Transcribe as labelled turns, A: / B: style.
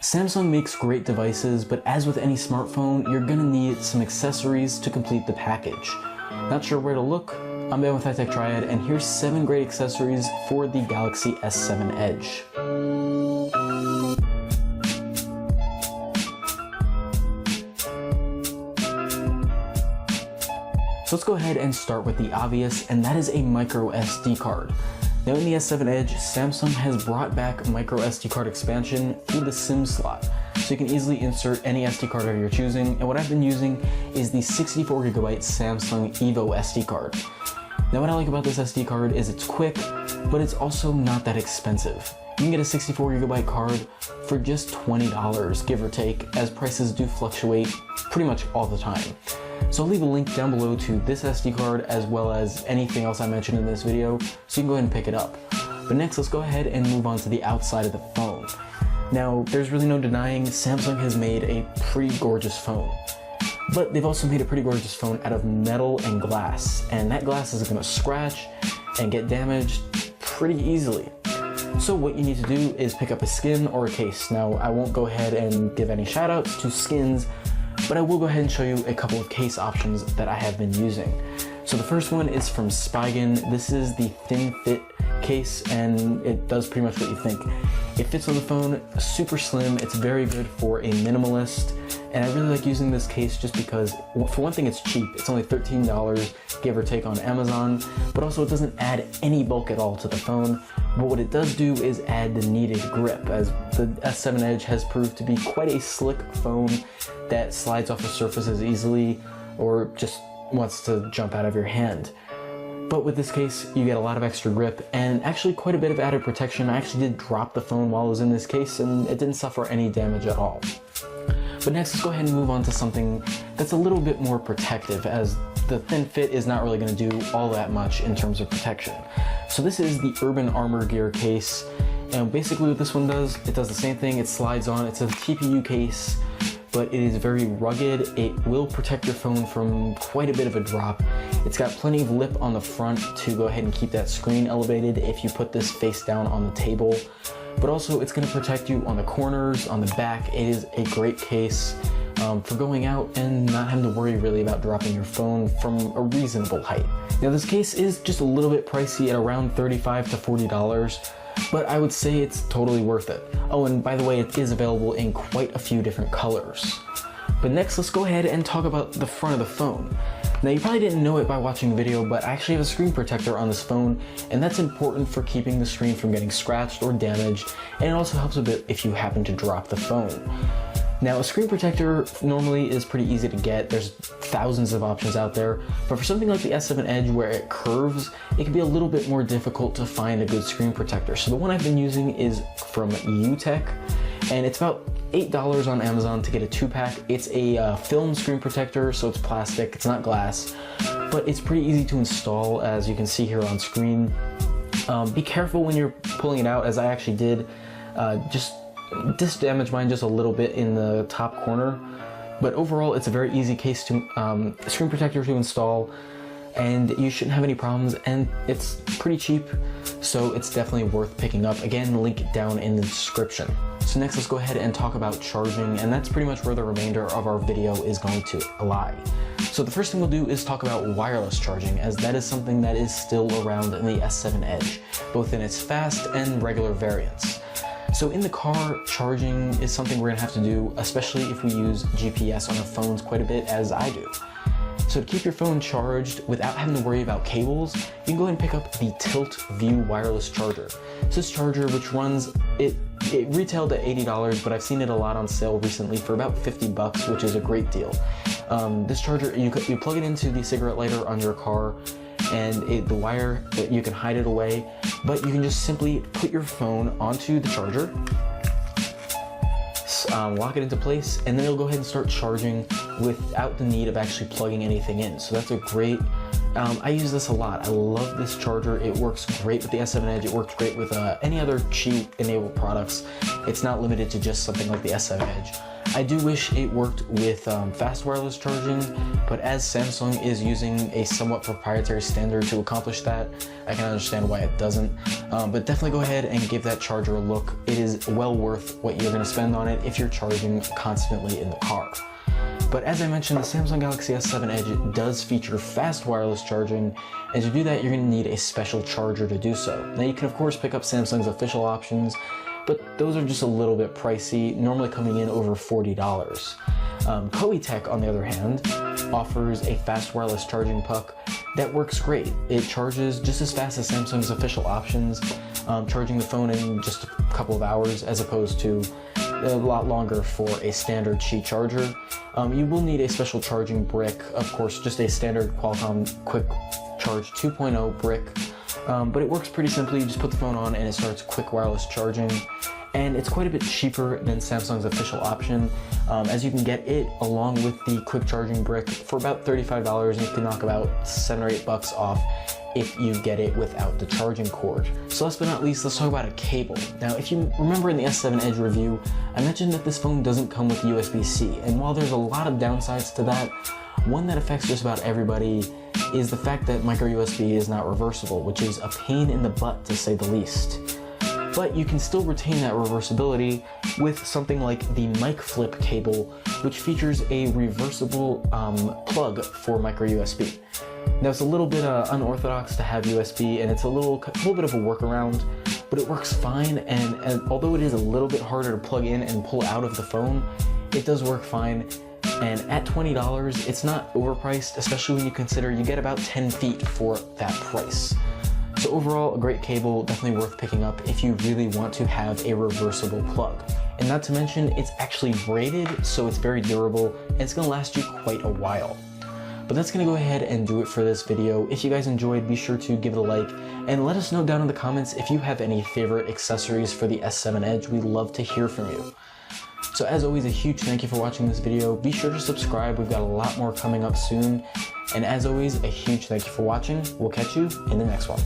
A: Samsung makes great devices, but as with any smartphone, you're gonna need some accessories to complete the package. Not sure where to look? I'm Ben with iTechTriad, and here's 7 great accessories for the Galaxy S7 Edge. So let's go ahead and start with the obvious, and that is a micro SD card. Now in the S7 Edge, Samsung has brought back micro SD card expansion through the SIM slot. So you can easily insert any SD card of your choosing, and what I've been using is the 64GB Samsung Evo SD card. Now what I like about this SD card is it's quick, but it's also not that expensive. You can get a 64GB card for just $20, give or take, as prices do fluctuate pretty much all the time. So I'll leave a link down below to this SD card as well as anything else I mentioned in this video, so you can go ahead and pick it up. But next, let's go ahead and move on to the outside of the phone. Now, there's really no denying Samsung has made a pretty gorgeous phone. But they've also made a pretty gorgeous phone out of metal and glass, and that glass is going to scratch and get damaged pretty easily. So what you need to do is pick up a skin or a case. Now, I won't go ahead and give any shout outs to skins, but I will go ahead and show you a couple of case options that I have been using. So the first one is from Spigen. This is the thin fit case, and it does pretty much what you think. It fits on the phone, super slim, it's very good for a minimalist, and I really like using this case just because, for one thing, it's cheap. It's only $13, give or take, on Amazon, but also it doesn't add any bulk at all to the phone. But what it does do is add the needed grip, as the S7 Edge has proved to be quite a slick phone that slides off of surfaces easily or just wants to jump out of your hand. But with this case, you get a lot of extra grip and actually quite a bit of added protection. I actually did drop the phone while I was in this case and it didn't suffer any damage at all. But next, let's go ahead and move on to something that's a little bit more protective, as the thin fit is not really going to do all that much in terms of protection. So this is the Urban Armor Gear case, and basically what this one does, it does the same thing. It slides on. It's a TPU case, but it is very rugged. It will protect your phone from quite a bit of a drop. It's got plenty of lip on the front to go ahead and keep that screen elevated if you put this face down on the table. But also it's going to protect you on the corners, on the back. It is a great case for going out and not having to worry really about dropping your phone from a reasonable height. Now this case is just a little bit pricey at around $35 to $40, but I would say it's totally worth it. Oh, and by the way, it is available in quite a few different colors. But next, let's go ahead and talk about the front of the phone. Now, you probably didn't know it by watching the video, but I actually have a screen protector on this phone, and that's important for keeping the screen from getting scratched or damaged, and it also helps a bit if you happen to drop the phone. Now, a screen protector normally is pretty easy to get. There's thousands of options out there, but for something like the S7 Edge where it curves, it can be a little bit more difficult to find a good screen protector. So the one I've been using is from iTech, and it's about $8 on Amazon to get a 2-pack. It's a film screen protector, so it's plastic, it's not glass, but it's pretty easy to install, as you can see here on screen. Be careful when you're pulling it out, as I actually did. Just damaged mine just a little bit in the top corner, but overall it's a very easy case to screen protector to install, and you shouldn't have any problems, and it's pretty cheap, so it's definitely worth picking up. Again, link down in the description. So next, let's go ahead and talk about charging, and that's pretty much where the remainder of our video is going to lie. So the first thing we'll do is talk about wireless charging, as that is something that is still around in the S7 Edge, both in its fast and regular variants. So in the car, charging is something we're gonna have to do, especially if we use GPS on our phones quite a bit, as I do. So to keep your phone charged without having to worry about cables, you can go ahead and pick up the Tilt View wireless charger. So this charger, which runs, it retailed at $80, but I've seen it a lot on sale recently for about $50, which is a great deal. This charger, you plug it into the cigarette lighter on your car, and the wire, you can hide it away, but you can just simply put your phone onto the charger, lock it into place, and then it'll go ahead and start charging without the need of actually plugging anything in. So that's a great, I use this a lot. I love this charger. It works great with the S7 Edge. It works great with any other Qi enabled products. It's not limited to just something like the S7 Edge. I do wish it worked with fast wireless charging, but as Samsung is using a somewhat proprietary standard to accomplish that, I can understand why it doesn't. But definitely go ahead and give that charger a look. It is well worth what you're going to spend on it if you're charging constantly in the car. But as I mentioned, the Samsung Galaxy S7 Edge does feature fast wireless charging, and to do that, you're going to need a special charger to do so. Now, you can of course pick up Samsung's official options, but those are just a little bit pricey, normally coming in over $40. Koei on the other hand, offers a fast wireless charging puck that works great. It charges just as fast as Samsung's official options, charging the phone in just a couple of hours as opposed to a lot longer for a standard Qi charger. You will need a special charging brick, of course, just a standard Qualcomm Quick Charge 2.0 brick, but it works pretty simply. You just put the phone on and it starts quick wireless charging, and it's quite a bit cheaper than Samsung's official option, as you can get it along with the quick charging brick for about $35, and you can knock about $7 or $8 off if you get it without the charging cord. So last but not least, let's talk about a cable. Now, if you remember in the S7 Edge review, I mentioned that this phone doesn't come with USB-C, and while there's a lot of downsides to that, one that affects just about everybody is the fact that micro USB is not reversible, which is a pain in the butt to say the least. But you can still retain that reversibility with something like the mic flip cable, which features a reversible plug for micro USB. Now, it's a little bit unorthodox to have USB, and it's a little bit of a workaround, but it works fine, and although it is a little bit harder to plug in and pull out of the phone, it does work fine. And at $20, it's not overpriced, especially when you consider you get about 10 feet for that price. So overall, a great cable, definitely worth picking up if you really want to have a reversible plug. And not to mention, it's actually braided, so it's very durable, and it's gonna last you quite a while. But that's gonna go ahead and do it for this video. If you guys enjoyed, be sure to give it a like, and let us know down in the comments if you have any favorite accessories for the S7 Edge. We'd love to hear from you. So as always, a huge thank you for watching this video. Be sure to subscribe, we've got a lot more coming up soon. And as always, a huge thank you for watching. We'll catch you in the next one.